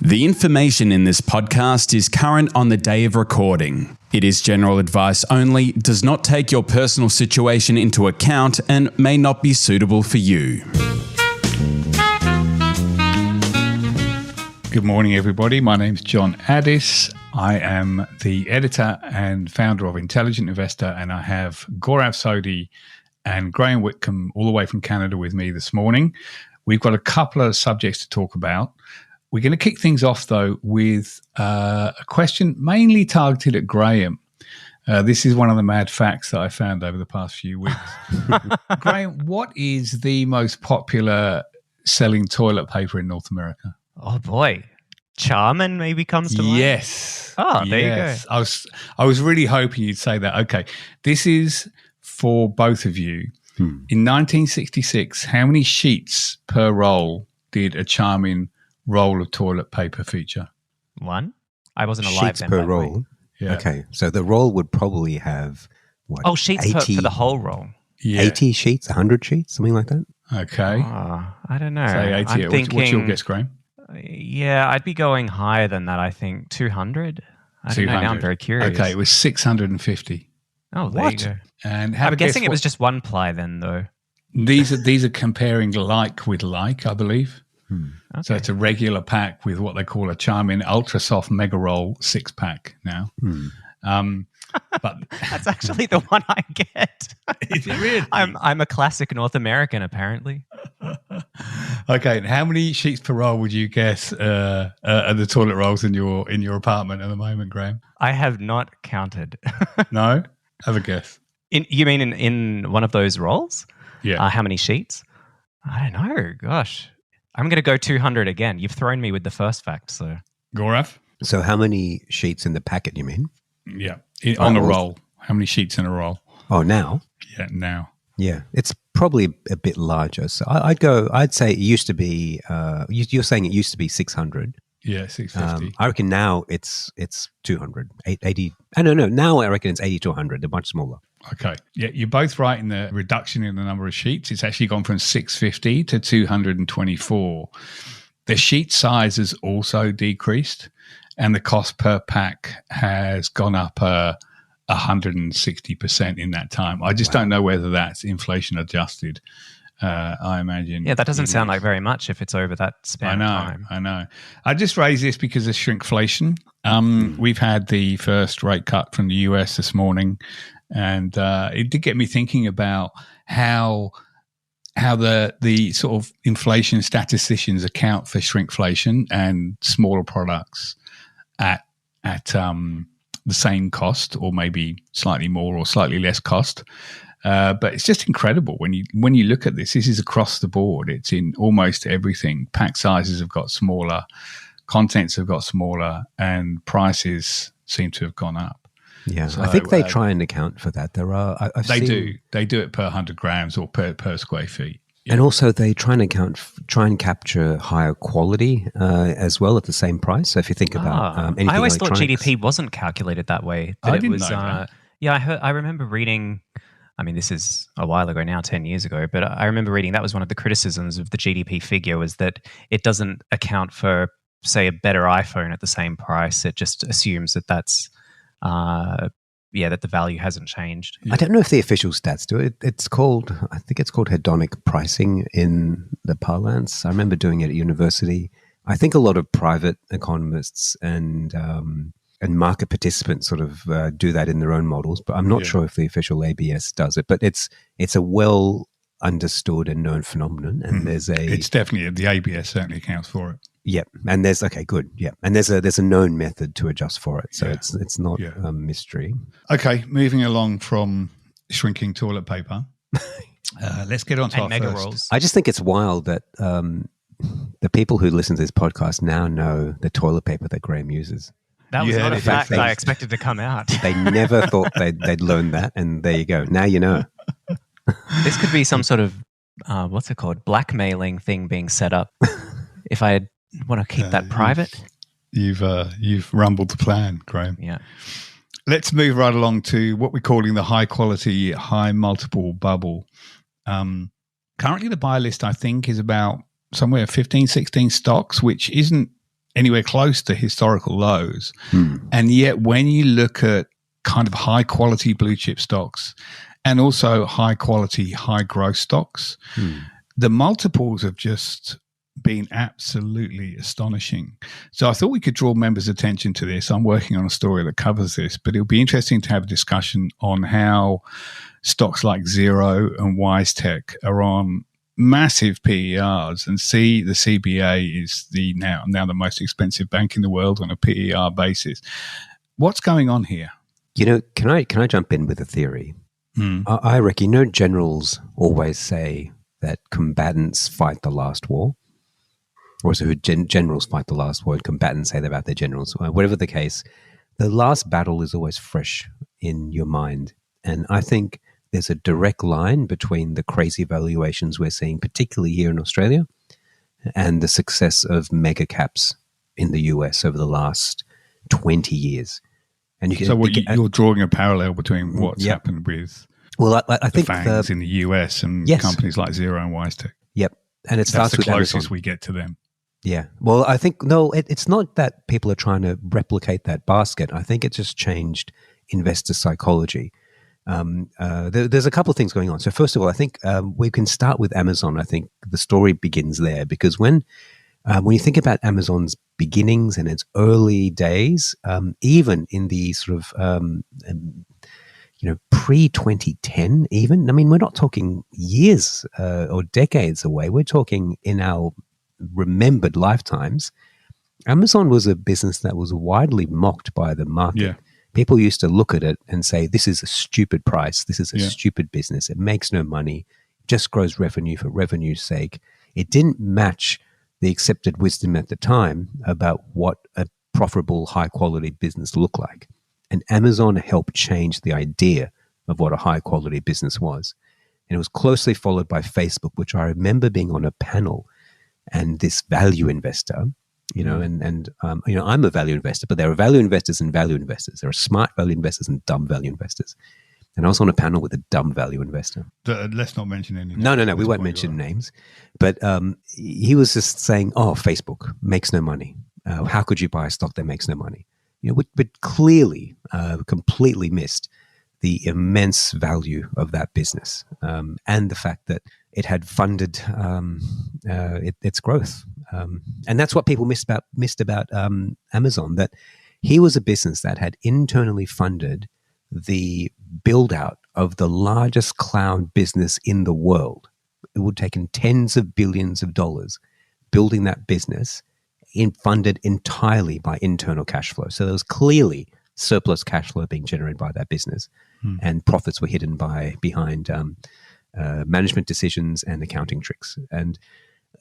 The information in this podcast is current on the day of recording. It is general advice only, does not take your personal situation into account, and may not be suitable for you. Good morning, everybody. My name's John Addis. I am the editor and founder of Intelligent Investor, and I have Gaurav Sodhi and Witcomb all the way from Canada with me this morning. We've got a couple of subjects to talk about. We're going to kick things off, though, with a question mainly targeted at Graham. This is one of the mad facts that I found over the past few weeks. Graham, what is the most popular selling toilet paper in North America? Oh, boy. Charmin maybe comes to mind? Yes. Oh, there you go. I was really hoping you'd say that. Okay. This is for both of you. In 1966, how many sheets per roll did a Charmin roll of toilet paper feature? One? I wasn't alive sheets then. per roll? Yeah. Okay. So the roll would probably have, what? Oh, sheets 80, for the whole roll. Yeah. 80 sheets, 100 sheets, something like that? Okay. Oh, I don't know. Say 80. I'm thinking, What's your guess, Graham? Yeah, I'd be going higher than that, I think. 200? I don't know. Now I'm very curious. Okay, it was 650. Oh, there What? you go. And I'm guessing it was just one ply then, though. These are comparing like with like, I believe. Okay. So it's a regular pack with what they call a Charmin Ultra Soft Mega Roll 6-pack now. But That's actually the one I get. is it really? I'm a classic North American, apparently. Okay, and how many sheets per roll would you guess are the toilet rolls in your apartment at the moment, Graham? I have not counted. No? Have a guess. You mean in one of those rolls? Yeah. How many sheets? I don't know. Gosh. I'm going to go 200 again. You've thrown me with the first fact. So Gaurav? So how many sheets in the packet, you mean? Yeah. On a roll. How many sheets in a roll? Oh, now? Yeah, now. Yeah. It's probably a bit larger. So I'd say it used to be, you're saying it used to be 600. Yeah, 650. I reckon now it's 200, 80. I don't know. Now I reckon it's 80 to 100. They're much smaller. Okay. Yeah, you're both right in the reduction in the number of sheets. It's actually gone from 650 to 224. The sheet size has also decreased, and the cost per pack has gone up 160% in that time. I just don't know whether that's inflation adjusted. I imagine. yeah, that doesn't sound like very much if it's over that span of time. I know. I just raised this because of shrinkflation. We've had the first rate cut from the US this morning, and it did get me thinking about how the sort of inflation statisticians account for shrinkflation and smaller products at the same cost, or maybe slightly more or slightly less cost. But it's just incredible when you look at this. This is across the board. It's in almost everything. Pack sizes have got smaller, contents have got smaller, and prices seem to have gone up. Yeah, So, I think they try and account for that. There are, They do it per 100 grams or per square feet. Yeah. And also they try and capture higher quality as well at the same price. So if you think about anything I always thought electronics- GDP wasn't calculated that way. That I it didn't was, know that. Yeah, I remember reading. I mean, this is a while ago now, 10 years ago, but I remember reading that was one of the criticisms of the GDP figure, was that it doesn't account for, say, a better iPhone at the same price. It just assumes that that's, that the value hasn't changed. I don't know if the official stats do it. I think it's called hedonic pricing in the parlance. I remember doing it at university. I think a lot of private economists and market participants sort of do that in their own models, but I'm not sure if the official ABS does it. But it's a well understood and known phenomenon, and It's definitely, the ABS certainly accounts for it. Yeah, and there's and there's a known method to adjust for it, so it's not a mystery. Okay, moving along from shrinking toilet paper, let's get on to And our mega first. rolls. I just think it's wild that the people who listen to this podcast now know the toilet paper that Graham uses. That was You not heard a it fact first. that I expected to come out. They never thought they'd learn that, and there you go. Now you know. This could be some sort of, what's it called, blackmailing thing being set up. If I want to keep that private. You've rumbled the plan, Graham. Yeah. Let's move right along to what we're calling the high quality, high multiple bubble. Currently, the buy list, I think, is about somewhere 15, 16 stocks, which isn't anywhere close to historical lows. And yet when you look at kind of high quality blue chip stocks and also high quality, high growth stocks, the multiples have just been absolutely astonishing. So I thought we could draw members' attention to this. I'm working on a story that covers this, but it'll be interesting to have a discussion on how stocks like Xero and WiseTech are on massive PERs, and see the CBA is the now the most expensive bank in the world on a PER basis. What's going on here? You know, can I jump in with a theory? I reckon, generals always say that combatants fight the last war. Or so generals fight the last war, and combatants say that about their generals. Whatever the case, the last battle is always fresh in your mind. And I think there's a direct line between the crazy valuations we're seeing, particularly here in Australia, and the success of mega caps in the US over the last 20 years. And you're drawing a parallel between what's happened with I think the FANGs in the US and companies like Xero and WiseTech. Yep. And it starts with the closest Amazon. we get to them. Yeah. Well, I think, no, it's not that people are trying to replicate that basket. I think it just changed investor psychology. There's a couple of things going on. So first of all, I think we can start with Amazon. I think the story begins there, because when you think about Amazon's beginnings and its early days, even in the sort of pre-2010, even, I mean, we're not talking years or decades away. We're talking in our remembered lifetimes. Amazon was a business that was widely mocked by the market. Yeah. People used to look at it and say, this is a stupid price. This is a stupid business. It makes no money, just grows revenue for revenue's sake. It didn't match the accepted wisdom at the time about what a profitable, high-quality business looked like. And Amazon helped change the idea of what a high-quality business was. And it was closely followed by Facebook, which I remember being on a panel, and this value investor, I'm a value investor, but there are value investors and value investors. There are smart value investors and dumb value investors. And I was on a panel with a dumb value investor. Let's not mention any names. No, we won't mention names. But he was just saying, Facebook makes no money. How could you buy a stock that makes no money? But clearly completely missed the immense value of that business, and the fact that it had funded its growth. And that's what people missed about Amazon, that he was a business that had internally funded the build-out of the largest cloud business in the world. It would have taken tens of billions of dollars building that business, funded entirely by internal cash flow. So there was clearly surplus cash flow being generated by that business, and profits were hidden behind management decisions and accounting tricks. And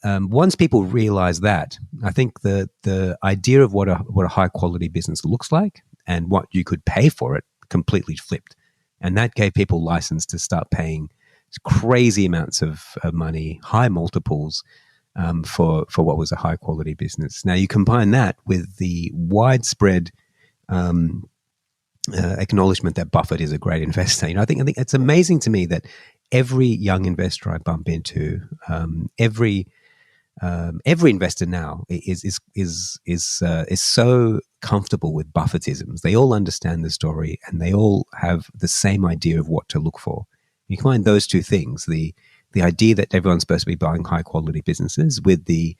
once people realize that, I think the idea of what a high quality business looks like and what you could pay for it completely flipped. And that gave people license to start paying crazy amounts of money, high multiples, for what was a high quality business. Now you combine that with the widespread acknowledgement that Buffett is a great investor. I think it's amazing to me that every young investor I bump into, every investor now is so comfortable with Buffettisms. They all understand the story and they all have the same idea of what to look for. You combine those two things, the idea that everyone's supposed to be buying high quality businesses with the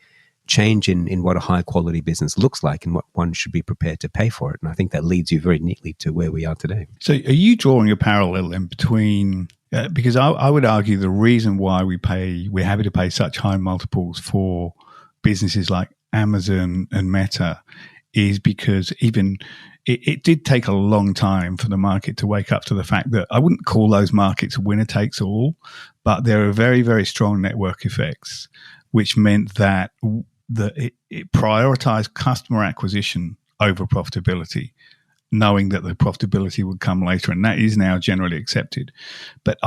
change in what a high quality business looks like and what one should be prepared to pay for it. And I think that leads you very neatly to where we are today. So are you drawing a parallel in between, because I would argue the reason why we're happy to pay such high multiples for businesses like Amazon and Meta is because even it did take a long time for the market to wake up to the fact that I wouldn't call those markets winner takes all, but there are very, very strong network effects, which meant that it prioritized customer acquisition over profitability, knowing that the profitability would come later, and that is now generally accepted. But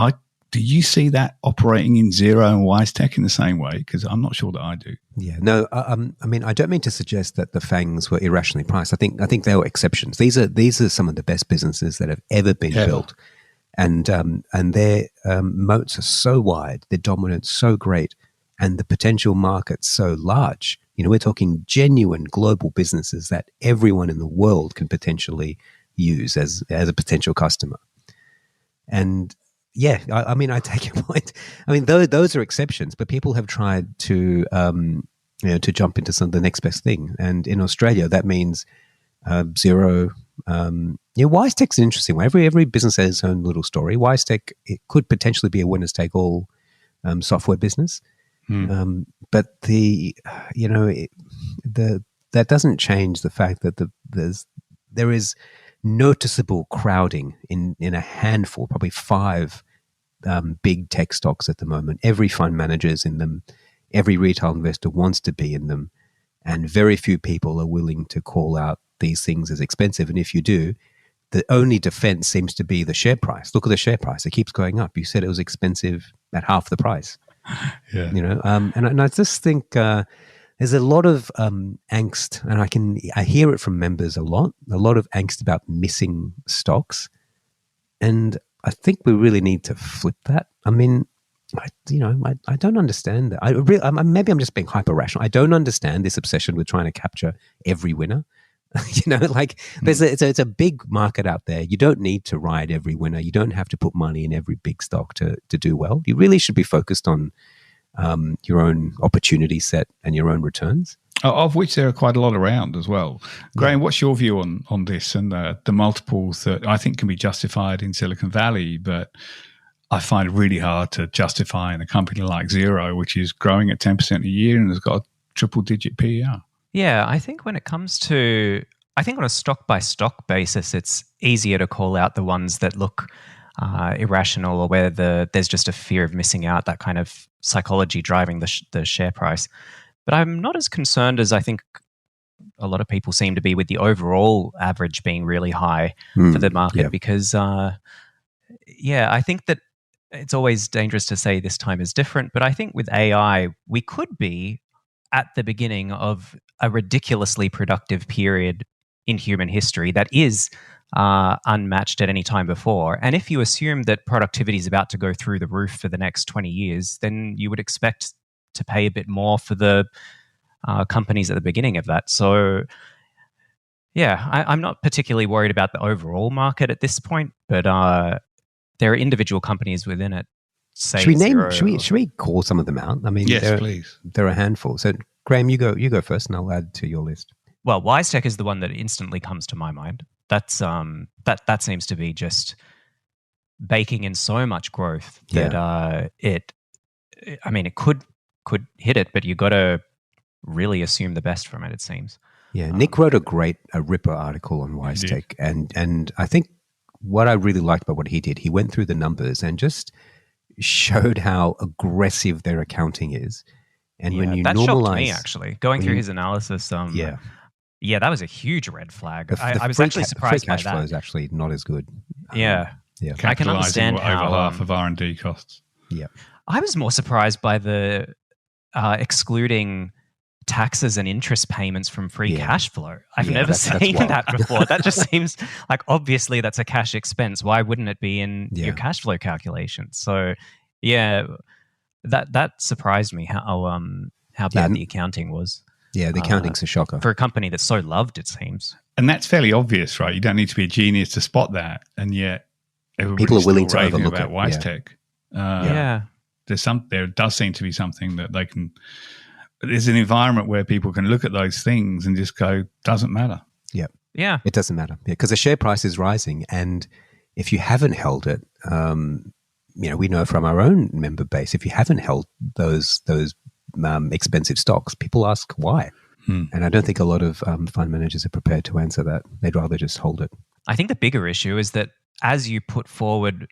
do you see that operating in Xero and WiseTech in the same way? Because I'm not sure that I do. Yeah, no. I mean, I don't mean to suggest that the FANGs were irrationally priced. I think they were exceptions. These are some of the best businesses that have ever been built, and their moats are so wide, their dominance so great, and the potential market so large We're talking genuine global businesses that everyone in the world can potentially use as a potential customer. And yeah, I mean, I take your point. I mean, those are exceptions, but people have tried to to jump into the next best thing. And in Australia, that means Xero. WiseTech's an interesting one. Every business has its own little story. WiseTech, it could potentially be a winners take all software business, but that doesn't change the fact that there is noticeable crowding in a handful, probably 5 big tech stocks at the moment. Every fund manager is in them. Every retail investor wants to be in them, and very few people are willing to call out these things as expensive. And if you do, the only defense seems to be the share price. Look at the share price; it keeps going up. You said it was expensive at half the price. Yeah, and I just think there's a lot of angst, and I hear it from members a lot of angst about missing stocks, and I think we really need to flip that. I mean, I don't understand that. Maybe I'm just being hyper rational. I don't understand this obsession with trying to capture every winner. It's a big market out there. You don't need to ride every winner. You don't have to put money in every big stock to do well. You really should be focused on your own opportunity set and your own returns. Of which there are quite a lot around as well. Graham, what's your view on this and the multiples that I think can be justified in Silicon Valley, but I find it really hard to justify in a company like Xero, which is growing at 10% a year and has got a triple-digit PER? Yeah, I think when it comes to, on a stock-by-stock basis, it's easier to call out the ones that look irrational or where there's just a fear of missing out, that kind of psychology driving the share price. But I'm not as concerned as I think a lot of people seem to be with the overall average being really high for the market because, I think that it's always dangerous to say this time is different. But I think with AI, we could be at the beginning of a ridiculously productive period in human history that is unmatched at any time before. And if you assume that productivity is about to go through the roof for the next 20 years, then you would expect to pay a bit more for the companies at the beginning of that. So, I'm not particularly worried about the overall market at this point, but there are individual companies within it. Should we call some of them out? I mean, yes, please. There are a handful. So, Graham, you go first, and I'll add to your list. Well, WiseTech is the one that instantly comes to my mind. That's that seems to be just baking in so much growth that it could hit it, but you got to really assume the best from it. It seems. Yeah, Nick wrote a ripper article on WiseTech, and I think what I really liked about what he did, he went through the numbers and just showed how aggressive their accounting is. And when you that normalize, shocked me actually going through his analysis. That was a huge red flag. I was actually surprised by that. Free cash flow is actually not as good. I can understand how over half of R&D costs. Yeah, I was more surprised by the excluding taxes and interest payments from free cash flow. I've never seen that before. That just seems like obviously that's a cash expense. Why wouldn't it be in your cash flow calculation? So that surprised me how bad the accounting was. Yeah, the accounting's a shocker for a company that's so loved, it seems. And that's fairly obvious, right? You don't need to be a genius to spot that, and yet people are willing to overlook about WiseTech. There does seem to be something that they can. There's an environment where people can look at those things and just go, doesn't matter. Yeah, it doesn't matter because the share price is rising, and if you haven't held it, we know from our own member base, if you haven't held those expensive stocks, people ask why. And I don't think a lot of fund managers are prepared to answer that. They'd rather just hold it. I think the bigger issue is that as you put forward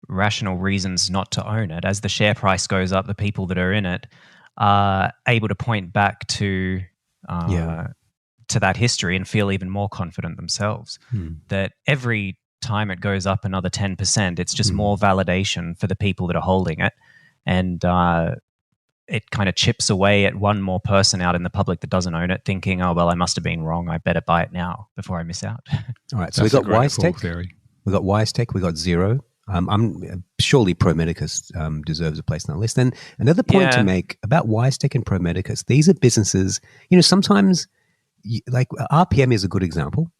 rational reasons not to own it, as the share price goes up, the people that are in it are able to point back to that history and feel even more confident themselves. That every time it goes up another 10%, it's just more validation for the people that are holding it. And it kind of chips away at one more person out in the public that doesn't own it, thinking, oh, well, I must have been wrong. I better buy it now before I miss out. All right. So we got WiseTech. We got WiseTech. We got Xero. I'm surely Pro Medicus deserves a place on that list. And another point to make about WiseTech and Pro Medicus, these are businesses, sometimes like RPM is a good example.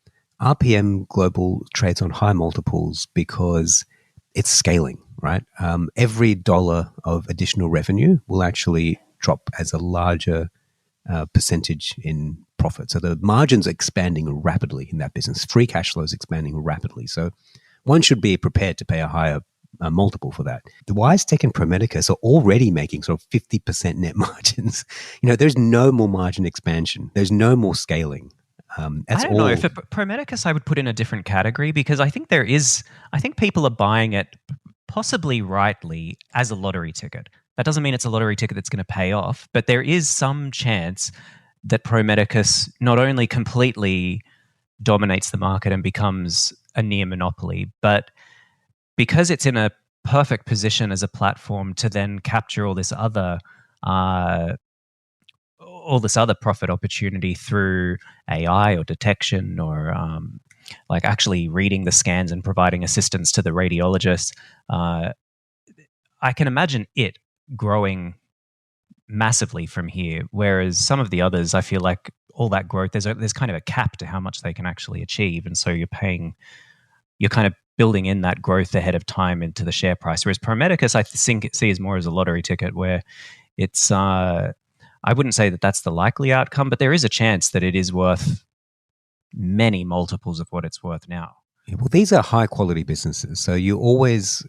RPM Global trades on high multiples because it's scaling, right? Every dollar of additional revenue will actually drop as a larger percentage in profit. So the margins are expanding rapidly in that business. Free cash flow is expanding rapidly. So one should be prepared to pay a higher multiple for that. The WiseTech and Pro Medicus are already making sort of 50% net margins. There's no more margin expansion. There's no more scaling. I don't know. For Pro Medicus, I would put in a different category because I think people are buying it possibly rightly as a lottery ticket. That doesn't mean it's a lottery ticket that's going to pay off, but there is some chance that Pro Medicus not only completely dominates the market and becomes a near monopoly, but because it's in a perfect position as a platform to then capture all this other profit opportunity through AI or detection or like actually reading the scans and providing assistance to the radiologist. I can imagine it growing massively from here, whereas some of the others, I feel like all that growth, there's kind of a cap to how much they can actually achieve, and so you're kind of building in that growth ahead of time into the share price. Whereas Pro Medicus, I think see as more as a lottery ticket, where it's I wouldn't say that that's the likely outcome, but there is a chance that it is worth many multiples of what it's worth now. Yeah, well, these are high quality businesses, so you always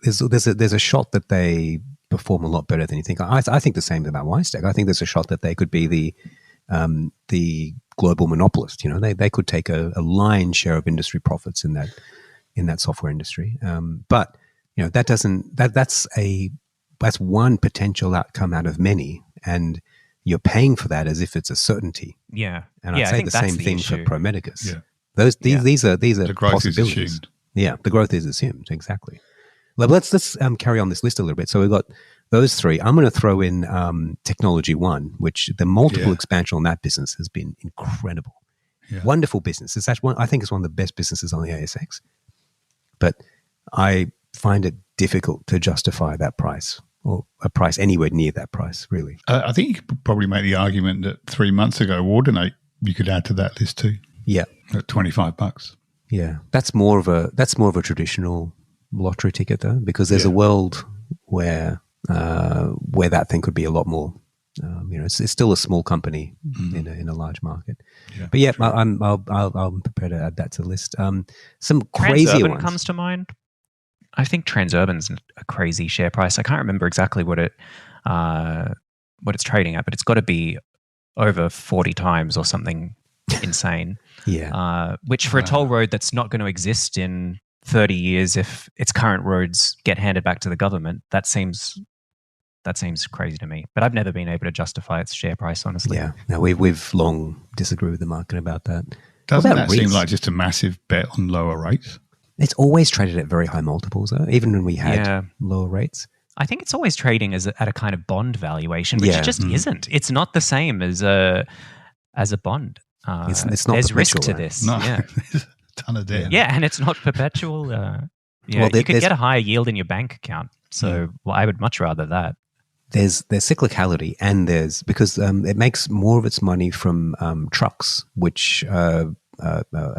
there's a shot that they perform a lot better than you think. I think the same about WiseTech. I think there's a shot that they could be the global monopolist. They could take a lion's share of industry profits in that software industry. But that's one potential outcome out of many, and you're paying for that as if it's a certainty. Yeah, and I'd say the same thing for Pro Medicus. Yeah. These are the growth possibilities. Is assumed. Yeah, the growth is assumed, exactly. Well, let's carry on this list a little bit. So we've got those three. I'm going to throw in Technology One, which the multiple expansion on that business has been incredible. Yeah. Wonderful business. It's actually I think it's one of the best businesses on the ASX. But I find it difficult to justify that price or a price anywhere near that price, really. I think you could probably make the argument that 3 months ago, Ordinate, you could add to that list too. Yeah. At $25. Yeah. That's more of a traditional lottery ticket though, because there's a world where that thing could be a lot more. It's still a small company in a large market. Yeah, but yeah, I'm prepared to add that to the list. Some crazy ones comes to mind. I think Transurban's a crazy share price. I can't remember exactly what it's trading at, but it's got to be over 40 times or something insane. Yeah. Which for a toll road that's not going to exist in 30 years if its current roads get handed back to the government, that seems crazy to me. But I've never been able to justify its share price, honestly. Yeah. No, we've long disagreed with the market about that. Doesn't that seem like just a massive bet on lower rates? It's always traded at very high multiples, though, even when we had lower rates. I think it's always trading at a kind of bond valuation, which it just isn't. It's not the same as a bond. It's not. There's risk to this. No, there's a ton of debt. Yeah, and it's not perpetual. You could get a higher yield in your bank account. So I would much rather that. There's cyclicality, and because it makes more of its money from trucks, which are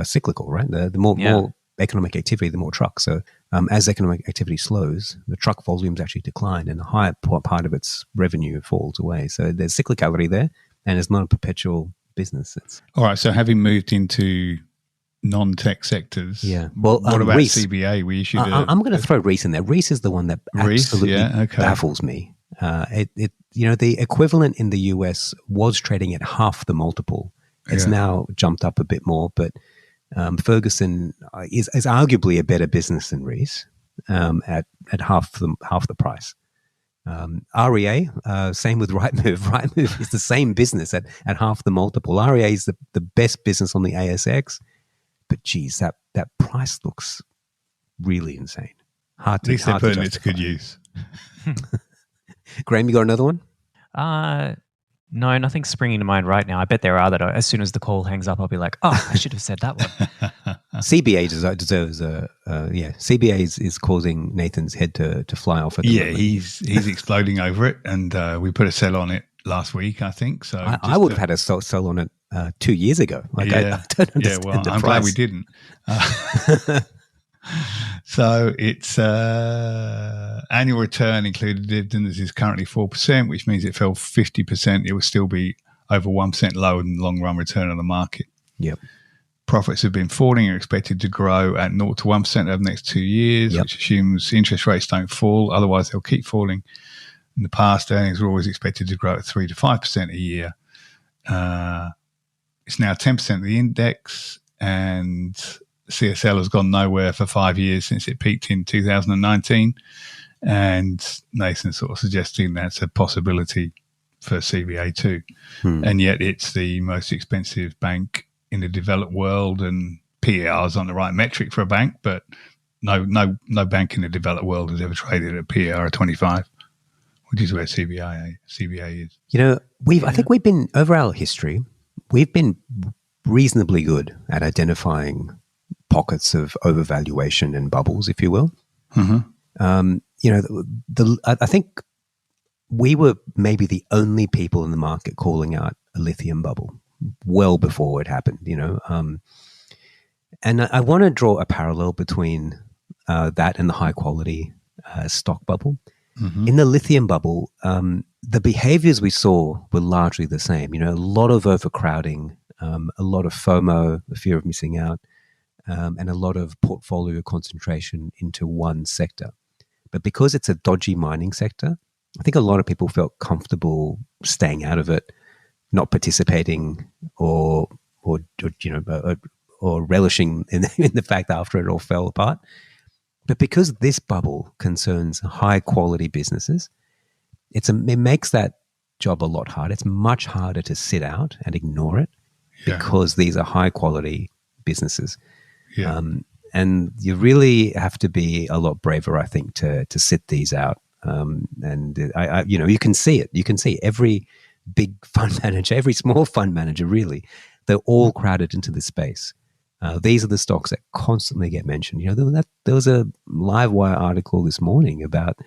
cyclical, right? The more economic activity, the more trucks. So as economic activity slows, the truck volumes actually decline, and the higher part of its revenue falls away. So there's cyclicality there, and it's not a perpetual business. All right. So having moved into non-tech sectors, Well, what about Reece? CBA? We issued. I'm going to throw Reece in there. Reece is the one that absolutely baffles me. The equivalent in the US was trading at half the multiple. It's now jumped up a bit more, but Ferguson is arguably a better business than Reece at half the price. REA, same with Rightmove. Rightmove is the same business at half the multiple. REA is the best business on the ASX, but geez, that price looks really insane. Hard to justify. At least they're putting it to good use. Graham, you got another one? No, nothing's springing to mind right now. I bet there are that as soon as the call hangs up, I'll be like, oh, I should have said that one. CBA deserves a CBA is causing Nathan's head to fly off at the moment. He's exploding over it, and we put a sell on it last week, I think. So I would have had a sell on it 2 years ago. I don't understand the I'm price. glad we didn't. So its annual return included dividends is currently 4%, which means it fell 50%. It will still be over 1% lower than the long run return on the market. Yep. Profits have been falling and are expected to grow at 0 to 1% over the next 2 years, which assumes interest rates don't fall. Otherwise, they'll keep falling. In the past, earnings were always expected to grow at 3 to 5% a year. It's now 10% of the index, and CSL has gone nowhere for 5 years since it peaked in 2019. And Nathan's sort of suggesting that's a possibility for CBA too. And yet it's the most expensive bank in the developed world, and PER is on the right metric for a bank, but no bank in the developed world has ever traded at PER of 25, which is where CBA is. You know, I think we've been, over our history, we've been reasonably good at identifying pockets of overvaluation and bubbles, if you will. Mm-hmm. You know, I think we were maybe the only people in the market calling out a lithium bubble well before it happened, you know. And I want to draw a parallel between that and the high quality stock bubble. Mm-hmm. In the lithium bubble, the behaviors we saw were largely the same. You know, a lot of overcrowding, a lot of FOMO, the fear of missing out, and a lot of portfolio concentration into one sector. But because it's a dodgy mining sector, I think a lot of people felt comfortable staying out of it, not participating, or relishing in the fact that after it all fell apart. But because this bubble concerns high quality businesses, it makes that job a lot harder. It's much harder to sit out and ignore it because these are high quality businesses. Yeah. And you really have to be a lot braver, I think, to sit these out. And I you can see it. You can see every big fund manager, every small fund manager, really, they're all crowded into this space. These are the stocks that constantly get mentioned. You know, there was a Livewire article this morning about,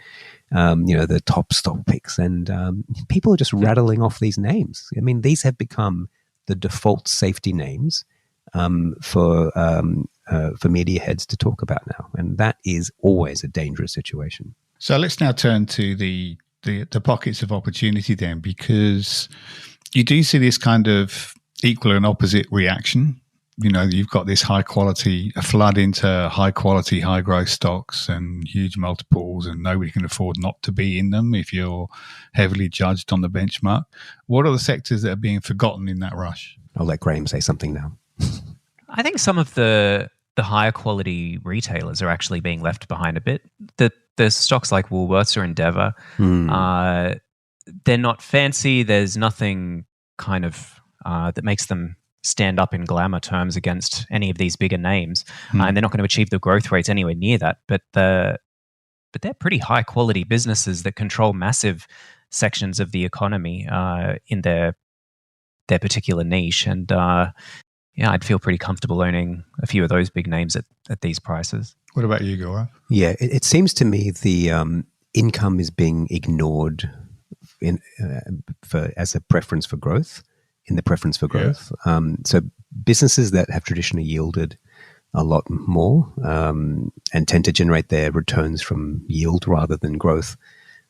the top stock picks, and people are just rattling off these names. I mean, these have become the default safety names for media heads to talk about now, and that is always a dangerous situation. So let's now turn to the pockets of opportunity then, because you do see this kind of equal and opposite reaction. You know, you've got this a flood into high quality, high growth stocks and huge multiples, and nobody can afford not to be in them if you're heavily judged on the benchmark. What are the sectors that are being forgotten in that rush? I'll let Graham say something now. I think some of the higher quality retailers are actually being left behind a bit. The stocks like Woolworths or Endeavour, they're not fancy. There's nothing kind of that makes them stand up in glamour terms against any of these bigger names, and they're not going to achieve the growth rates anywhere near that. But they're pretty high quality businesses that control massive sections of the economy in their particular niche, and I'd feel pretty comfortable owning a few of those big names at these prices. What about you, Gaurav? Yeah, it seems to me the income is being ignored as a preference for growth. So businesses that have traditionally yielded a lot more and tend to generate their returns from yield rather than growth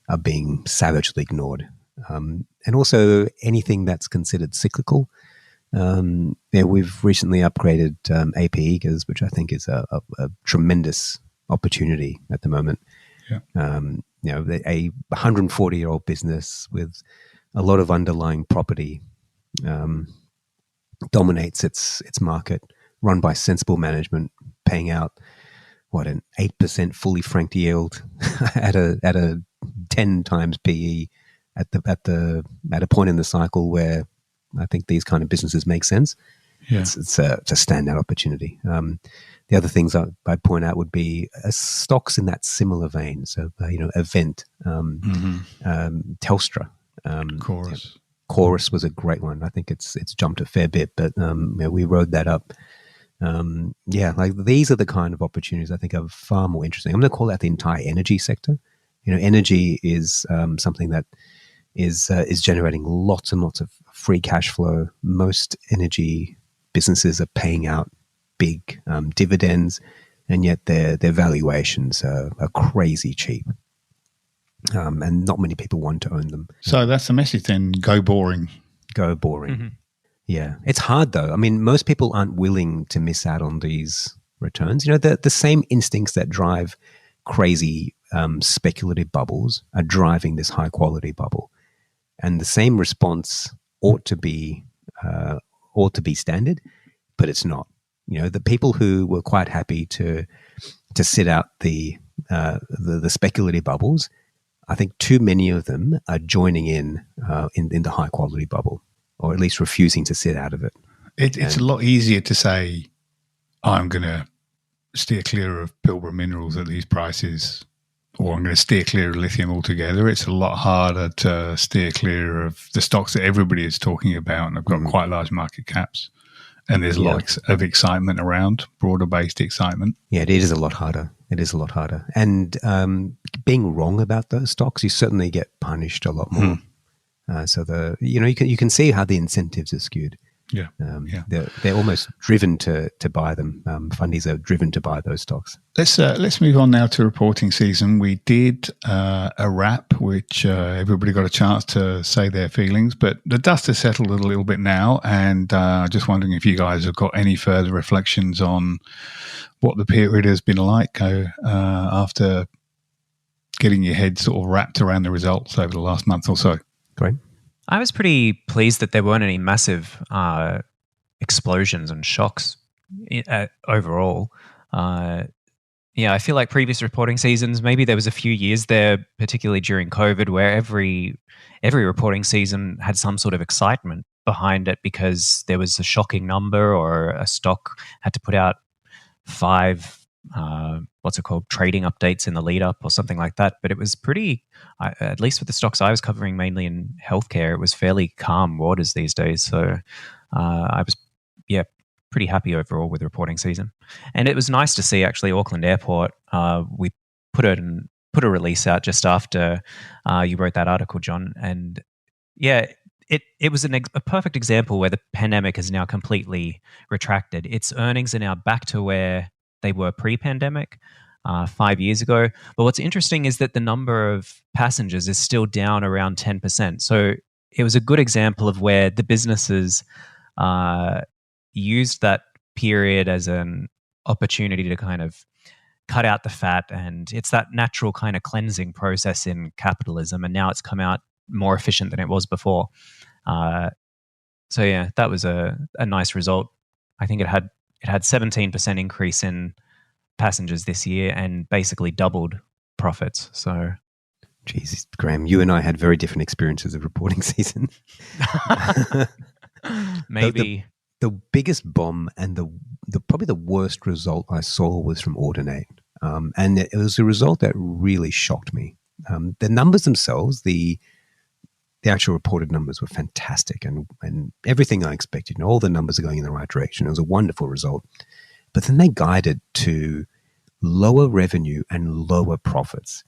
are being savagely ignored. And also anything that's considered cyclical. We've recently upgraded AP Eagers, which I think is a tremendous opportunity at the moment. Yeah. A 140-year-old business with a lot of underlying property dominates its market, run by sensible management, paying out an 8% fully franked yield at a 10 times PE at a point in the cycle where I think these kind of businesses make sense. Yeah. It's a standout opportunity. The other things I'd point out would be stocks in that similar vein. So, Event, Telstra, Chorus. Chorus was a great one. I think it's jumped a fair bit, but we rode that up Like these are the kind of opportunities I think are far more interesting. I'm going to call that the entire energy sector. Energy is something that is generating lots and lots of free cash flow. Most energy businesses are paying out big dividends, and yet their valuations are crazy cheap. And not many people want to own them. So that's the message then. Go boring. Go boring. Yeah. It's hard though. I mean, most people aren't willing to miss out on these returns. The same instincts that drive crazy speculative bubbles are driving this high quality bubble. And the same response ought to be standard, but it's not. The people who were quite happy to sit out the speculative bubbles, I think too many of them are joining in the high quality bubble, or at least refusing to sit out of it. It's a lot easier to say, I'm going to steer clear of Pilbara Minerals at these prices, or I'm going to steer clear of lithium altogether. It's a lot harder to steer clear of the stocks that everybody is talking about and have got quite large market caps. And there's lots of excitement around, broader-based excitement. Yeah, it is a lot harder. And being wrong about those stocks, you certainly get punished a lot more. So you can see how the incentives are skewed. Yeah, they're almost driven to buy them. Fundies are driven to buy those stocks. Let's move on now to reporting season. We did a wrap, which everybody got a chance to say their feelings, but the dust has settled a little bit now, and just wondering if you guys have got any further reflections on what the period has been like after getting your head sort of wrapped around the results over the last month or so. Great. I was pretty pleased that there weren't any massive explosions and shocks overall. I feel like previous reporting seasons, maybe there was a few years there, particularly during COVID, where every reporting season had some sort of excitement behind it because there was a shocking number or a stock had to put out 5 trading updates in the lead up or something like that. But it was pretty, at least with the stocks I was covering mainly in healthcare, it was fairly calm waters these days. So I was, pretty happy overall with the reporting season. And it was nice to see actually Auckland Airport. We put a release out just after you wrote that article, John. And it was a perfect example where the pandemic has now completely retracted. Its earnings are now back to where they were pre-pandemic 5 years ago. But what's interesting is that the number of passengers is still down around 10%. So it was a good example of where the businesses used that period as an opportunity to kind of cut out the fat. And it's that natural kind of cleansing process in capitalism. And now it's come out more efficient than it was before. That was a nice result. I think it had 17% increase in passengers this year and basically doubled profits. So, Jesus, Graham, you and I had very different experiences of reporting season. Maybe the biggest bomb and the probably the worst result I saw was from Audinate, and it was a result that really shocked me. The numbers themselves, the actual reported numbers were fantastic and everything I expected. All the numbers are going in the right direction. It was a wonderful result. But then they guided to lower revenue and lower profits.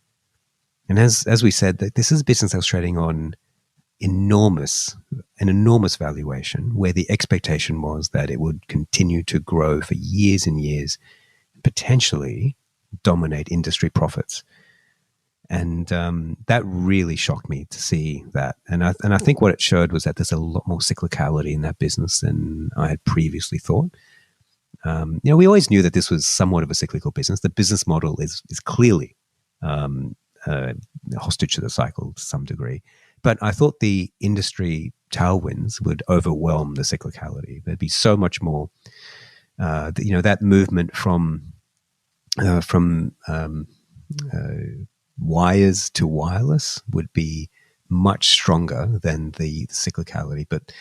And as we said, that this is a business that was trading on an enormous valuation, where the expectation was that it would continue to grow for years and years, potentially dominate industry profits. And that really shocked me to see that. And I think what it showed was that there's a lot more cyclicality in that business than I had previously thought. We always knew that this was somewhat of a cyclical business. The business model is clearly hostage to the cycle to some degree. But I thought the industry tailwinds would overwhelm the cyclicality. There'd be so much more, that movement from wires to wireless would be much stronger than the cyclicality. But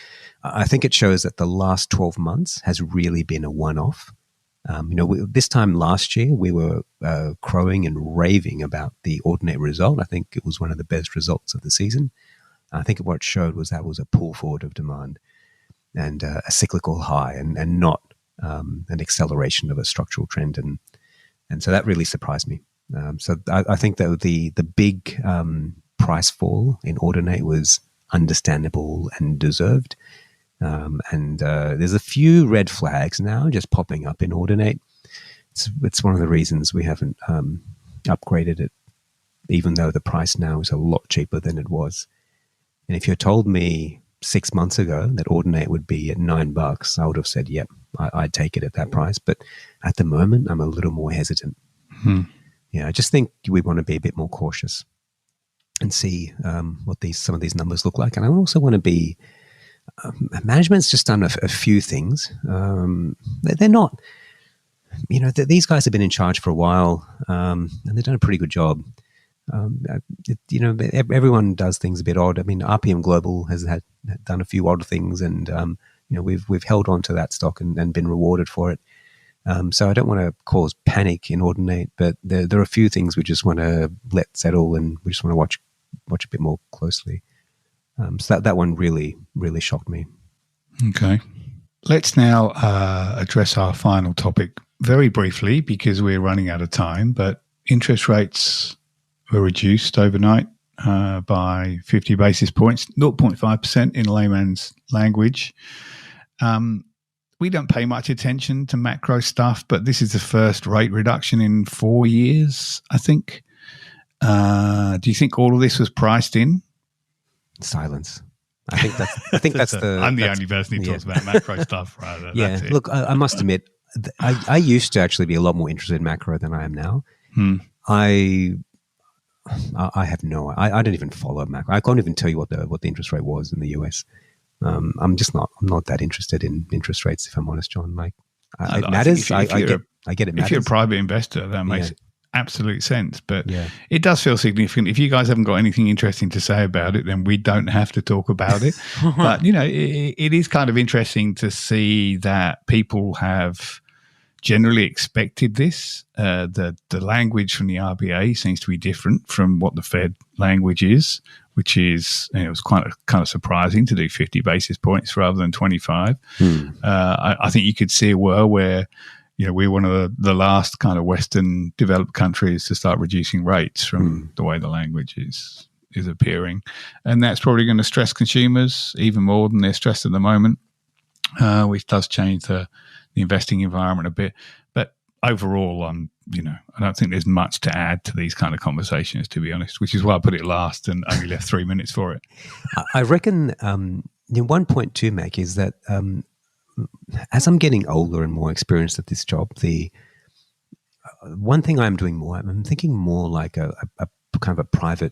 I think it shows that the last 12 months has really been a one-off. This time last year, we were crowing and raving about the Audinate result. I think it was one of the best results of the season. I think what it showed was that was a pull forward of demand and a cyclical high and not an acceleration of a structural trend, and so that really surprised me. So I think that the big price fall in Audinate was understandable and deserved. And there's a few red flags now just popping up in Audinate. It's one of the reasons we haven't upgraded it, even though the price now is a lot cheaper than it was. And if you had told me 6 months ago that Audinate would be at $9, I would have said, yep, I'd take it at that price. But at the moment, I'm a little more hesitant. Yeah, I just think we want to be a bit more cautious and see what some of these numbers look like. And I also want to be management's just done a few things. They're not, these guys have been in charge for a while, and they've done a pretty good job. Everyone does things a bit odd. I mean, RPM Global has done a few odd things, and we've held on to that stock and been rewarded for it. So I don't want to cause panic in Audinate, but there are a few things we just want to let settle, and we just want to watch a bit more closely. So that one really, really shocked me. Okay. Let's now address our final topic very briefly, because we're running out of time, but interest rates were reduced overnight by 50 basis points, 0.5% in layman's language. We don't pay much attention to macro stuff, but this is the first rate reduction in 4 years, I think. Do you think all of this was priced in? Silence. I think that's the. I'm the only person who talks about macro stuff, right? Yeah. Look, I must admit, I used to actually be a lot more interested in macro than I am now. I have I don't even follow macro. I can't even tell you what the interest rate was in the US. I'm not that interested in interest rates, if I'm honest, John. Like, it matters. I get it. Matters. If you're a private investor, that makes absolute sense. But it does feel significant. If you guys haven't got anything interesting to say about it, then we don't have to talk about it. But it is kind of interesting to see that people have generally expected this. The language from the RBA seems to be different from what the Fed language is, which is, it was kind of surprising to do 50 basis points rather than 25. I think you could see a world where, we're one of the last kind of Western developed countries to start reducing rates from the way the language is appearing. And that's probably going to stress consumers even more than they're stressed at the moment, which does change the investing environment a bit. But overall, I don't think there's much to add to these kind of conversations, to be honest, which is why I put it last and only left 3 minutes for it. I reckon one point to make is that as I'm getting older and more experienced at this job, the one thing I'm doing more, I'm thinking more like a kind of a private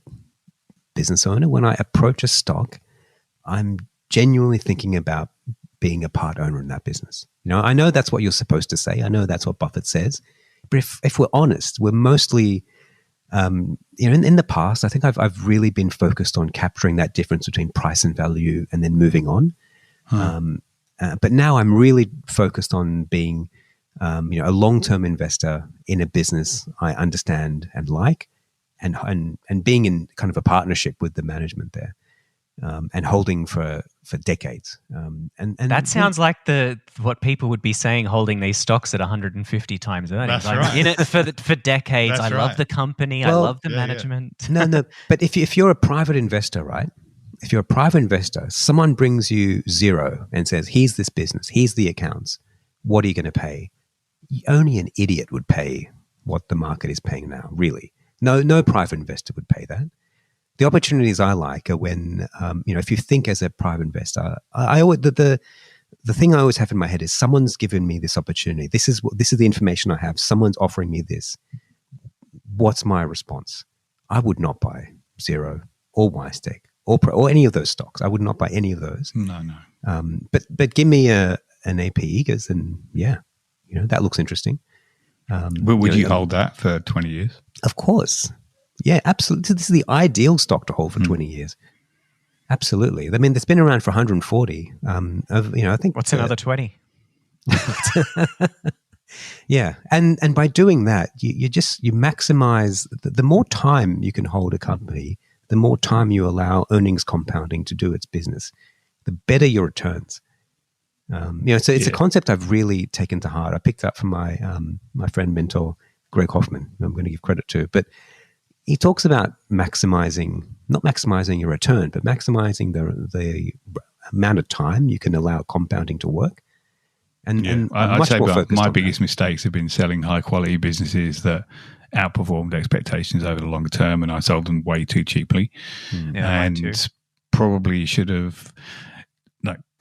business owner. When I approach a stock, I'm genuinely thinking about being a part owner in that business. I know that's what you're supposed to say. I know that's what Buffett says. But if we're honest, we're mostly, in the past, I think I've really been focused on capturing that difference between price and value and then moving on. But now I'm really focused on being, a long-term investor in a business I understand and like, and being in kind of a partnership with the management there, and holding for decades. And that sounds like what people would be saying, holding these stocks at 150 times earnings. That's right. In it for decades. That's I love the company. I love the management. No. But if you're a private investor, right? If you're a private investor, someone brings you zero and says, here's this business, here's the accounts, what are you going to pay? Only an idiot would pay what the market is paying now, really. No private investor would pay that. The opportunities I like are when, if you think as a private investor, I always, the thing I always have in my head is someone's given me this opportunity. This is the information I have. Someone's offering me this. What's my response? I would not buy Xero or WiseTech or any of those stocks. I would not buy any of those. No. But give me an AP Eagers, and that looks interesting. Would you hold that for 20 years? Of course. Yeah, absolutely. This is the ideal stock to hold for 20 years. Absolutely. I mean, it's been around for 140. I think. What's another 20? Yeah, and by doing that, you maximize the more time you can hold a company, the more time you allow earnings compounding to do its business, the better your returns. So it's a concept I've really taken to heart. I picked up from my my friend mentor Greg Hoffman, who I'm going to give credit to, but he talks about not maximizing your return, but maximizing the amount of time you can allow compounding to work. And I'd much say more focused my on biggest mistakes have been selling high quality businesses that outperformed expectations over the longer term, and I sold them way too cheaply. And probably should have.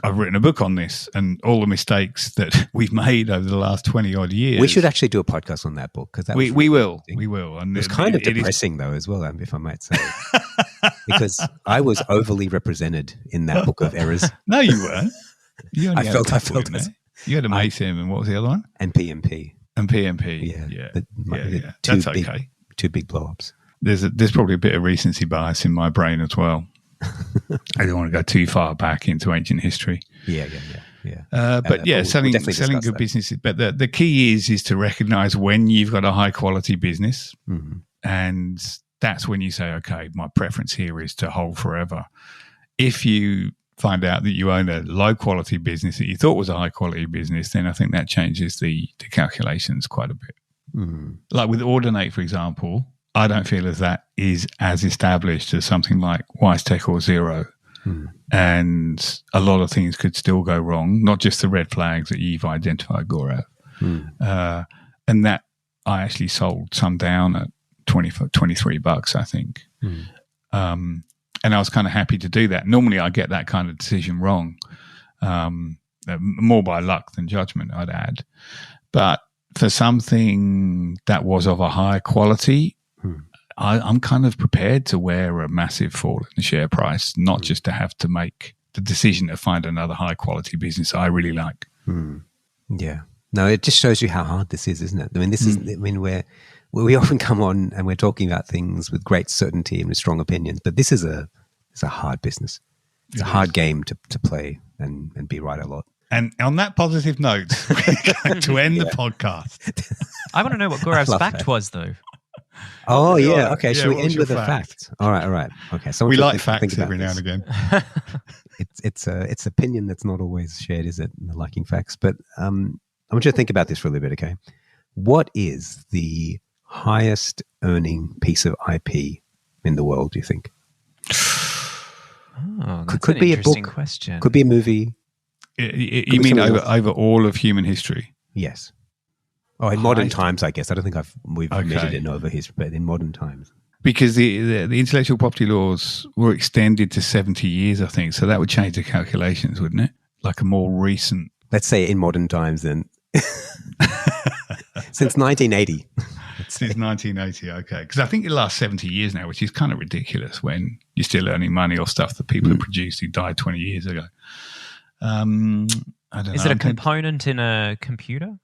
I've written a book on this and all the mistakes that we've made over the last 20 odd years. We should actually do a podcast on that book, because we will. And it was kind of depressing though, as well, if I might say, because I was overly represented in that book of errors. No, you weren't. I felt it. You had a MASIM, and what was the other one? And PMP. Yeah. That's okay. Two big blow-ups. There's probably a bit of recency bias in my brain as well. I don't want to go too far back into ancient history. Yeah. Selling good businesses. But the key is to recognize when you've got a high quality business, and that's when you say, okay, my preference here is to hold forever. If you find out that you own a low quality business that you thought was a high quality business, then I think that changes the calculations quite a bit. Like with Ordinate, for example, I don't feel as that is as established as something like WiseTech or Xero. And a lot of things could still go wrong, not just the red flags that you've identified, Gaurav. And that I actually sold some down at $23, I think. And I was kind of happy to do that. Normally I get that kind of decision wrong, more by luck than judgment, I'd add. But for something that was of a high quality, I'm kind of prepared to wear a massive fall in the share price, not just to have to make the decision to find another high quality business I really like. Yeah. No, it just shows you how hard this is, isn't it? I mean, we often come on and we're talking about things with great certainty and with strong opinions, but this is it's a hard business. It's a hard game to play and be right a lot. And on that positive note, we're going to end the podcast. I want to know what Gaurav's fact was, though. Oh, yeah. Okay. Should we end with a fact? All right. Okay. So we like facts every now and again. It's opinion that's not always shared, is it? Liking facts. But I want you to think about this for a little bit, okay? What is the highest earning piece of IP in the world, do you think? Oh, could be a book. Question. Could be a movie. You mean over all of human history? Yes. Oh, in modern times, I guess. I don't think we've measured it over history, but in modern times. Because the intellectual property laws were extended to 70 years, I think. So that would change the calculations, wouldn't it? Like a more recent... Let's say in modern times then. Since 1980. Since 1980, okay. Because I think it lasts 70 years now, which is kind of ridiculous when you're still earning money or stuff that people have produced who died 20 years ago. I don't know. Is it a component in a computer?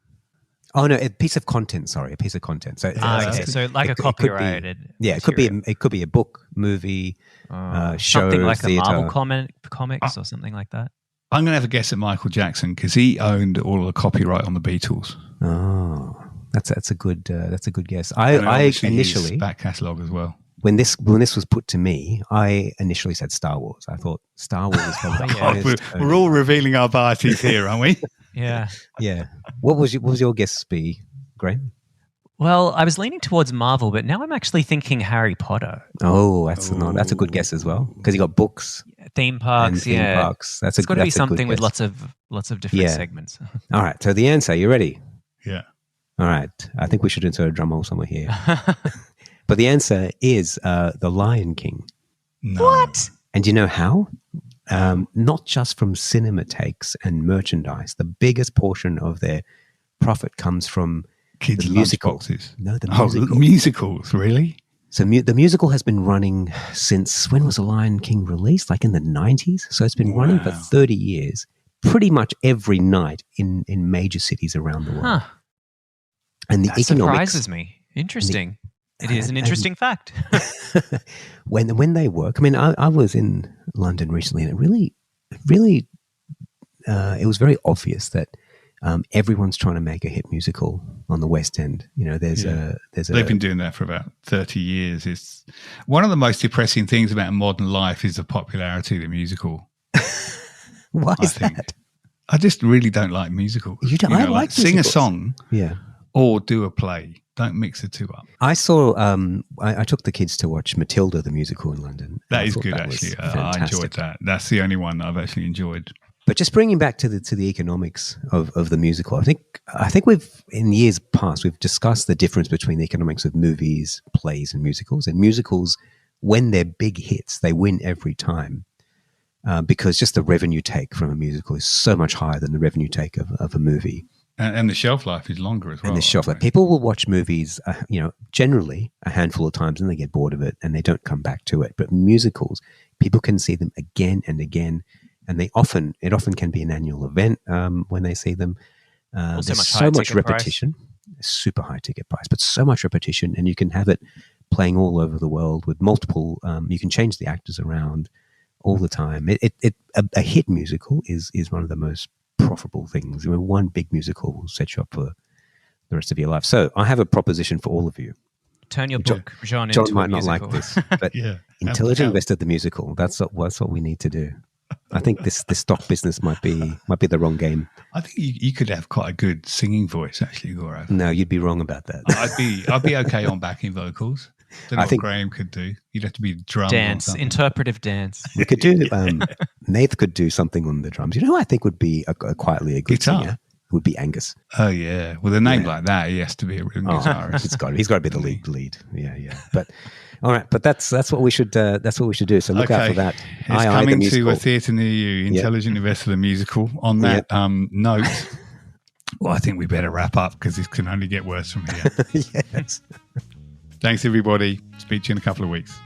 Oh no, a piece of content. Sorry, a piece of content. So, so like a copyrighted. It could be a book, movie, show, something like theater. a Marvel comics or something like that. I'm going to have a guess at Michael Jackson because he owned all of the copyright on the Beatles. Oh, that's a good guess. I initially back catalogue as well. When this was put to me, I initially said Star Wars. I thought Star Wars is probably the highest. We're all revealing our biases here, aren't we? Yeah. What was your guess be, Graham? Well, I was leaning towards Marvel, but now I'm actually thinking Harry Potter. Oh, that's a good guess as well because you got books, theme parks. Parks. It's got to be something with lots of different segments. All right. So the answer, you ready? Yeah. All right. I think we should insert a drum roll somewhere here. But the answer is The Lion King. No. What? And you know how? Not just from cinema takes and merchandise. The biggest portion of their profit comes from kids' the musicals. No, the musicals. Musicals, really? So the musical has been running since, when was The Lion King released? Like in the 90s? So it's been running for 30 years, pretty much every night in major cities around the world. Huh. And that surprises me. Interesting. It is an interesting fact. when they work, I mean, I was in London recently, and it it was very obvious that everyone's trying to make a hit musical on the West End. You know, they've been doing that for about 30 years. It's one of the most depressing things about modern life is the popularity of the musical. Why is that? I just really don't like musicals. You don't? I like sing a musicals. song, Yeah. or do a play. Don't mix the two up. I saw. I took the kids to watch Matilda the musical in London. That is good, actually. I enjoyed that. That's the only one that I've actually enjoyed. But just bringing back to the economics of the musical, I think we've in years past we've discussed the difference between the economics of movies, plays, and musicals. And musicals, when they're big hits, they win every time because just the revenue take from a musical is so much higher than the revenue take of a movie. And the shelf life is longer as well. And the shelf life. People will watch movies, generally a handful of times, and they get bored of it, and they don't come back to it. But musicals, people can see them again and again, and it often can be an annual event when they see them. There's so much repetition, super high ticket price, but so much repetition, and you can have it playing all over the world with multiple. You can change the actors around all the time. A hit musical is one of the most profitable things. I mean, one big musical will set you up for the rest of your life. So I have a proposition for all of you. Turn your book, John, into John might a not musical. like this, but Intelligent Investor the musical. That's what we need to do. I think this stock business might be the wrong game. I think you could have quite a good singing voice, actually, Gaurav. No, you'd be wrong about that. I'd be okay on backing vocals. Don't know what Graham could do. You'd have to be drum dance, interpretive dance. We could do. Nath could do something on the drums. You know who I think would be quietly a good guitar singer? Would be Angus. Oh yeah, with a name like that, he has to be a real guitarist. He's got to be the lead. Yeah. But all right, but that's what we should do. So look out for that. It's coming to a theatre near you. Intelligent Investor the musical. On that note, well, I think we better wrap up because this can only get worse from here. Yes. Thanks, everybody. Speak to you in a couple of weeks.